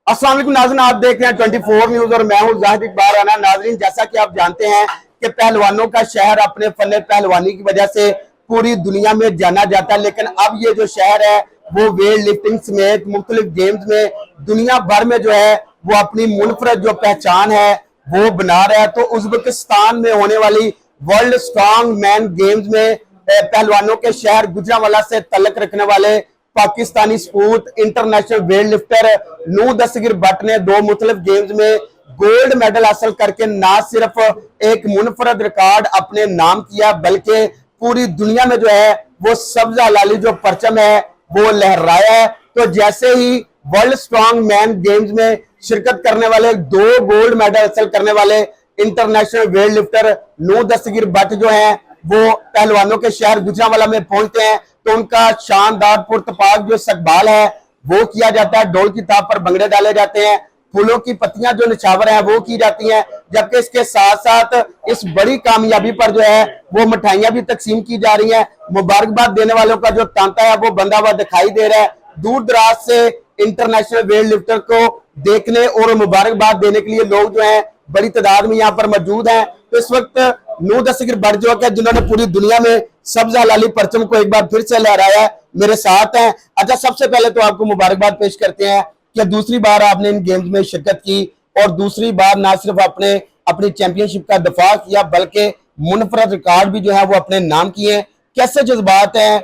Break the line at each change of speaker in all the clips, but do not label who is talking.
अस्सलाम वालेकुम नाज़रीन, आप देख रहे हैं 24 न्यूज और मैं हूं जाहिद इकबाल राना। नाज़रीन, जैसा कि आप जानते हैं कि पहलवानों का शहर अपने फन पहलवानी की वजह से पूरी दुनिया में जाना जाता है, लेकिन अब ये जो शहर है वो वेट लिफ्टिंग समेत मुख्तलिफ गेम्स में दुनिया भर में जो है वो अपनी मुनफरद जो पहचान है वो बना रहा है। तो उज्बेकिस्तान में होने वाली वर्ल्ड स्ट्रॉन्ग मैन गेम्स में पहलवानों के शहर गुजरांवाला से तल्लक रखने वाले पाकिस्तानी स्पूत इंटरनेशनल वेट लिफ्टर नू दस्तगीर भट्ट ने दो मुख्तलिफ गेम्स में गोल्ड मेडल हासिल करके ना सिर्फ एक मुनफरद रिकॉर्ड अपने नाम किया बल्कि पूरी दुनिया में जो है वो सब्ज हलाली जो परचम है वो लहराया है। तो जैसे ही वर्ल्ड स्ट्रॉन्ग मैन गेम्स में शिरकत करने वाले दो गोल्ड मेडल हासिल करने वाले इंटरनेशनल वेट लिफ्टर नू दस्तगीर भट्ट जो है वो पहलवानों के शहर गुजरांवाला में पहुंचते हैं तो उनका शानदार पुरतपाक जो इस्तकबाल है वो किया जाता है। ढोल की ताप पर भंगड़े डाले जाते हैं, फूलों की पत्तियां जो निछावर हैं वो की जाती हैं, जबकि इसके साथ साथ इस बड़ी कामयाबी पर जो है वो मिठाइयां भी तकसीम की जा रही हैं। मुबारकबाद देने वालों का जो तांता है वो बंधा हुआ दिखाई दे रहा है। दूर दराज से इंटरनेशनल वेट लिफ्टर को देखने और मुबारकबाद देने के लिए लोग जो है बड़ी तादाद में यहाँ पर मौजूद हैं। तो इस वक्त नू दस्तगीर भट्ट जो है जिन्होंने पूरी दुनिया में सब्ज हलाली परचम को एक बार फिर से लहराया है, मेरे साथ हैं। अच्छा, सबसे पहले तो आपको मुबारकबाद पेश करते हैं कि दूसरी बार आपने इन गेम्स में शिरकत की और दूसरी बार ना सिर्फ आपने अपनी चैंपियनशिप का दफा किया बल्कि मुनफरद रिकॉर्ड भी जो है वो अपने नाम किए। कैसे जज्बात हैं,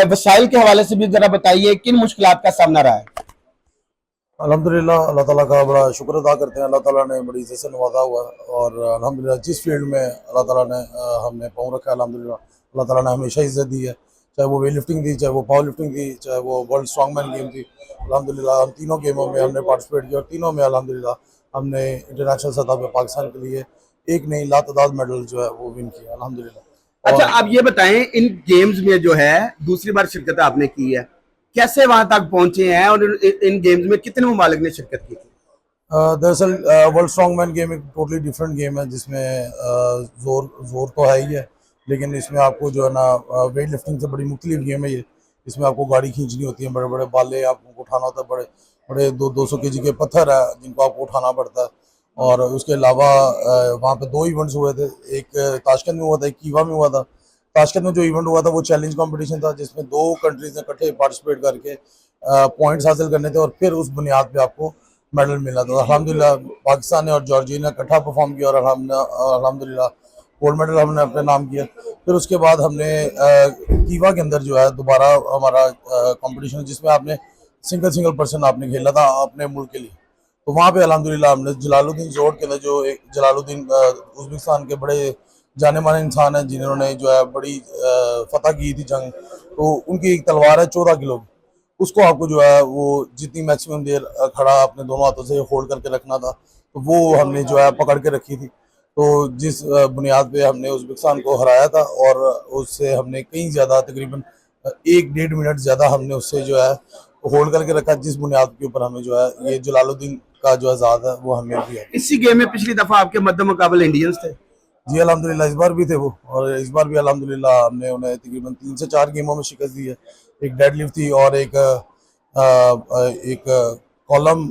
वसाइल के हवाले से भी जरा बताइए, किन मुश्किलात का सामना रहा है?
अल्हम्दुलिल्लाह, अल्लाह ताला का बड़ा शुक्र अदा करते हैं। अल्लाह ताला ने बड़ी इज्जत से नवाजा हुआ और अल्हम्दुलिल्लाह जिस फील्ड में अल्लाह ताला ने हमने पाँव रखा है, अल्हम्दुलिल्लाह अल्लाह ताला ने हमेशा इज्जत दी है। चाहे वो वेट लिफ्टिंग थी, चाहे वो पावर लिफ्टिंग थी, चाहे वो वर्ल्ड स्ट्रॉन्गमैन गेम थी। अल्हम्दुलिल्लाह हम तीनों गेमों में हमने पार्टिसिपेट किया और तीनों में अल्हम्दुलिल्लाह हमने इंटरनेशनल सतह पर पाकिस्तान के लिए एक नहीं लातादाद मेडल जो है वो विन किया अल्हम्दुलिल्लाह।
अच्छा,
और
आप ये बताएं, इन गेम्स में जो है दूसरी बार शिरकत आपने की है, कैसे वहां तक पहुंचे हैं और इन गेम्स में कितने ममालिक ने शिरकत की थी?
दरअसल वर्ल्ड स्ट्रॉन्गमैन गेम एक टोटली डिफरेंट गेम है जिसमें जोर जोर तो है ही है, लेकिन इसमें आपको जो है ना वेट लिफ्टिंग से बड़ी मुख्तलिफ गेम है ये। इसमें आपको गाड़ी खींचनी होती है, बड़े बड़े बाले आपको उठाना होता है, बड़े बड़े 200 केजी के पत्थर है जिनको आपको उठाना पड़ता है। और उसके अलावा वहाँ पे दो इवेंट्स हुए थे, एक ताशकंद में हुआ था, एक कीवा में हुआ था। ताशकंद में जो इवेंट हुआ था वो चैलेंज कंपटीशन था जिसमें दो कंट्रीज ने इकट्ठे पार्टिसिपेट करके पॉइंट्स हासिल करने थे और फिर उस बुनियाद पे आपको मेडल मिला था। अल्हम्दुलिल्लाह पाकिस्तान ने और जॉर्जिया ने इकट्ठा परफॉर्म किया और अल्हम्दुलिल्लाह गोल्ड मेडल हमने अपने नाम किया। फिर उसके बाद हमने कीवा के अंदर जो है दोबारा हमारा कंपटीशन जिसमें आपने सिंगल पर्सन आपने खेला था अपने मुल्क के लिए, तो वहाँ पे अल्हम्दुलिल्लाह हमने जलालुद्दीन जोड़ के अंदर जो एक जलालुद्दीन उज्बेकिस्तान के बड़े जाने माने इंसान हैं जिन्होंने जो है बड़ी फतह की थी जंग, तो उनकी एक तलवार है 14 किलो की, उसको आपको जो है वो जितनी मैक्सिमम देर खड़ा अपने दोनों हाथों से होल्ड करके रखना था, तो वो हमने जो है पकड़ के रखी थी। तो जिस बुनियाद पे हमने उज्बेकिस्तान को हराया था और उससे हमने कहीं ज़्यादा तकरीबन 1-1.5 मिनट ज़्यादा हमने उससे जो है होल्ड करके रखा, जिस बुनियाद के ऊपर हमें जो है ये जलालुद्दीन का जो आज़ाद है वो हमें भी है।
इसी गेम में पिछली दफा आपके मद्दे मुकाबले इंडियंस थे।
जी अल्हम्दुलिल्लाह इस बार भी थे वो, और इस बार भी अल्हम्दुलिल्लाह हमने उन्हें तकरीबन 3 से 4 गेमों में शिकस्त दी है। एक डेडलिफ्ट थी और एक कॉलम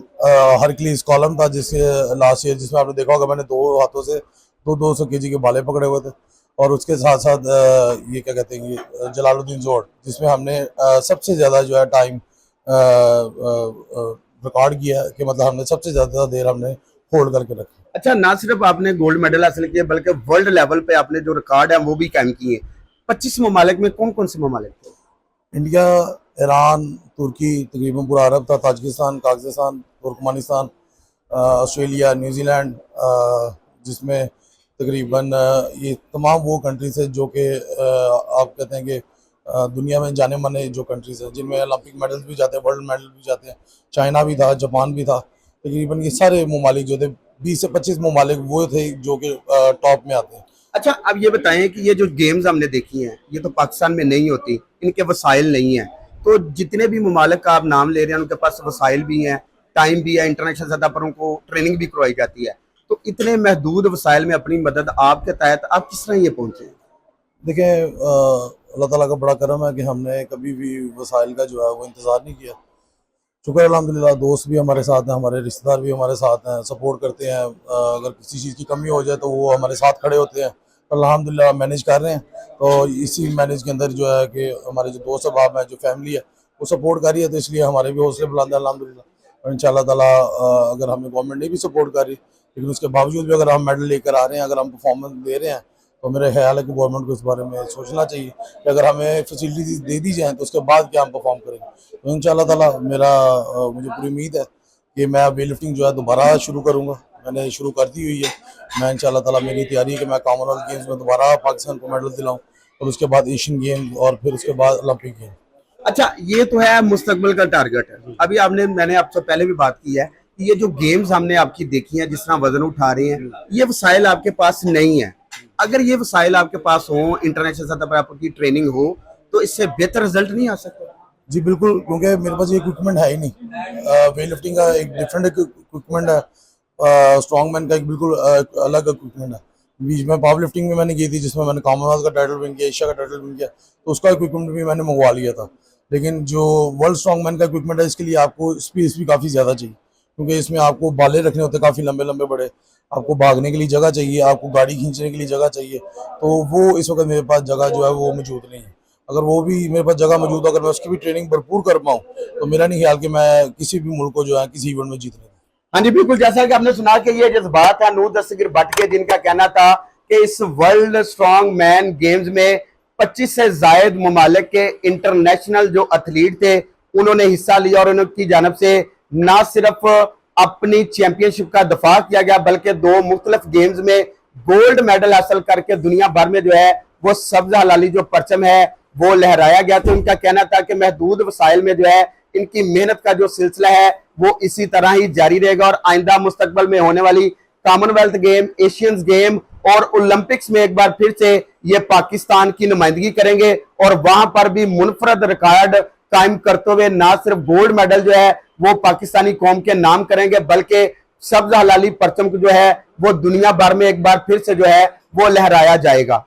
हरक्यूलिस कॉलम था जिससे लास्ट ईयर जिसमें आपने देखा होगा मैंने दो हाथों से 200 केजी के भाले पकड़े हुए थे। और उसके साथ साथ ये क्या कहते हैं ये जलालुद्दीन जोड़ जिसमें हमने सबसे ज़्यादा जो है टाइम रिकॉर्ड किया है कि मतलब हमने सबसे ज़्यादा देर हमने होल्ड करके रखी।
अच्छा, ना सिर्फ आपने गोल्ड मेडल हासिल किया बल्कि वर्ल्ड लेवल पे आपने जो रिकॉर्ड है वो भी कायम किए। 25 ममालिक में कौन कौन से ममालिक थे?
इंडिया, ईरान, तुर्की, तकरीबन पूरा अरब था, ताजिकिस्तान, काज़ाकिस्तान, तुर्कमानिस्तान, ऑस्ट्रेलिया, न्यूजीलैंड, जिसमें तकरीबन ये तमाम वो कंट्रीज है जो कि आप कहते हैं कि दुनिया में जाने माने जो कंट्रीज हैं जिनमें ओलंपिक मेडल्स भी जाते हैं, वर्ल्ड मेडल भी जाते हैं। चाइना भी था, जापान भी था, तकरीबन ये सारे ममालिक जो थे 20 से 25 ममालिक वो थे जो कि टॉप में आते हैं।
अच्छा, अब ये बताएं कि ये जो गेम्स हमने देखी हैं ये तो पाकिस्तान में नहीं होती, इनके वसाइल नहीं है। तो जितने भी ममालिक का आप नाम ले रहे हैं उनके पास वसाइल भी हैं, टाइम भी है, इंटरनेशनल सतह पर उनको ट्रेनिंग भी करवाई जाती है। तो इतने महदूद वसाइल में अपनी मदद आपके तहत आप किस तरह ये पहुंचे?
देखें, अल्लाह ताला का बड़ा करम है कि हमने कभी भी वसाइल का जो है वो इंतज़ार नहीं किया। शुक्र है अल्हम्दुलिल्लाह, दोस्त भी हमारे साथ हैं, हमारे रिश्तेदार भी हमारे साथ हैं, सपोर्ट करते हैं। अगर किसी चीज़ की कमी हो जाए तो वो हमारे साथ खड़े होते हैं। तो अल्हम्दुलिल्लाह मैनेज कर रहे हैं। तो इसी मैनेज के अंदर जो है कि हमारे जो दोस्त अहबाब हैं, जो फैमिली है, वो सपोर्ट कर रही है, तो इसलिए हमारे भी हौसले बुलंद हैं अल्हम्दुलिल्लाह। और इंशाअल्लाह ताला अगर हमें गवर्नमेंट नहीं भी सपोर्ट कर रही, लेकिन उसके बावजूद भी अगर हम मेडल लेकर आ रहे हैं, अगर हम परफॉर्मेंस दे रहे हैं, तो मेरा ख्याल है कि गवर्नमेंट को इस बारे में सोचना चाहिए कि अगर हमें फैसिलिटीज दे दी जाएँ तो उसके बाद क्या हम परफॉर्म करेंगे। तो इंशाअल्लाह ताला मुझे पूरी उम्मीद है कि मैं वेट लिफ्टिंग जो है दोबारा शुरू करूँगा। मैंने शुरू कर दी हुई है। मैं इंशाअल्लाह ताला मेरी तैयारी है कि मैं कॉमनवेल्थ गेम्स में दोबारा पाकिस्तान को मेडल दिलाऊँ, और उसके बाद एशियन गेम, और फिर उसके बाद ओलंपिक गेम।
अच्छा, ये तो है मुस्तकबिल का टारगेट है। अभी मैंने आपसे पहले भी बात की है कि ये जो गेम्स हमने आपकी देखी है, जिस तरह वजन उठा रहे हैं, ये वसाइल आपके पास नहीं है। अगर ये वसाइल आपके पास हो, इंटरनेशनल सतह पर आपकी ट्रेनिंग हो, तो इससे बेहतर रिजल्ट नहीं आ सकता।
जी बिल्कुल, क्योंकि मेरे पास ये इक्विपमेंट है ही नहीं। वेट लिफ्टिंग का एक डिफरेंट इक्विपमेंट है, स्ट्रॉन्ग मैन का एक बिल्कुल अलग इक्विपमेंट है। बीच में पावर लिफ्टिंग भी मैंने की थी, जिसमें मैंने कॉमनवेल्थ का टाइटल विन किया, एशिया का टाइटल विन किया, तो उसका इक्विपमेंट भी मैंने मंगवा लिया था। लेकिन जो वर्ल्ड स्ट्रॉन्ग मैन का इक्विपमेंट है, इसके लिए आपको स्पेस भी काफ़ी ज़्यादा चाहिए, क्योंकि इसमें आपको बाले रखने होते हैं काफ़ी लंबे लंबे बड़े, आपको भागने के लिए जगह चाहिए, आपको गाड़ी खींचने के लिए जगह चाहिए। तो वो इस वक्त मेरे पास जगह जो है वो मौजूद नहीं है। अगर वो भी मेरे पास जगह मौजूद हो, अगर मैं उसकी भी ट्रेनिंग भरपूर कर पाऊँ, तो मेरा नहीं ख्याल कि मैं किसी भी मुल्क को जो है किसी इवेंट में जीतने दूं।
हाँ जी, बिल्कुल। जैसा कि आपने सुना कि ये जज्बात है नूर दस्तगीर भट्ट के, जिनका कहना था कि इस वर्ल्ड स्ट्रॉन्ग मैन गेम्स में 25 से जायद ममालिक के इंटरनेशनल जो एथलीट थे, उन्होंने हिस्सा लिया, और उनकी जानब से ना सिर्फ अपनी चैंपियनशिप का दफा किया गया, बल्कि 2 मुख्तलिफ गेम्स में गोल्ड मेडल हासिल करके दुनिया भर में जो है वो सब्ज हलाली जो परचम है वो लहराया गया। तो उनका कहना था कि महदूद वसाइल में जो है इनकी मेहनत का जो सिलसिला है वो इसी तरह ही जारी रहेगा, और आइंदा मुस्तकबल में होने वाली कॉमनवेल्थ गेम, एशियंस गेम और ओलंपिक्स में एक बार फिर से ये पाकिस्तान की नुमाइंदगी करेंगे, और वहां पर भी मुनफरद रिकॉर्ड कायम करते हुए ना सिर्फ गोल्ड मेडल जो है वो पाकिस्तानी कौम के नाम करेंगे, बल्कि सब्ज हलाली परचम जो है वो दुनिया भर में एक बार फिर से जो है वो लहराया जाएगा।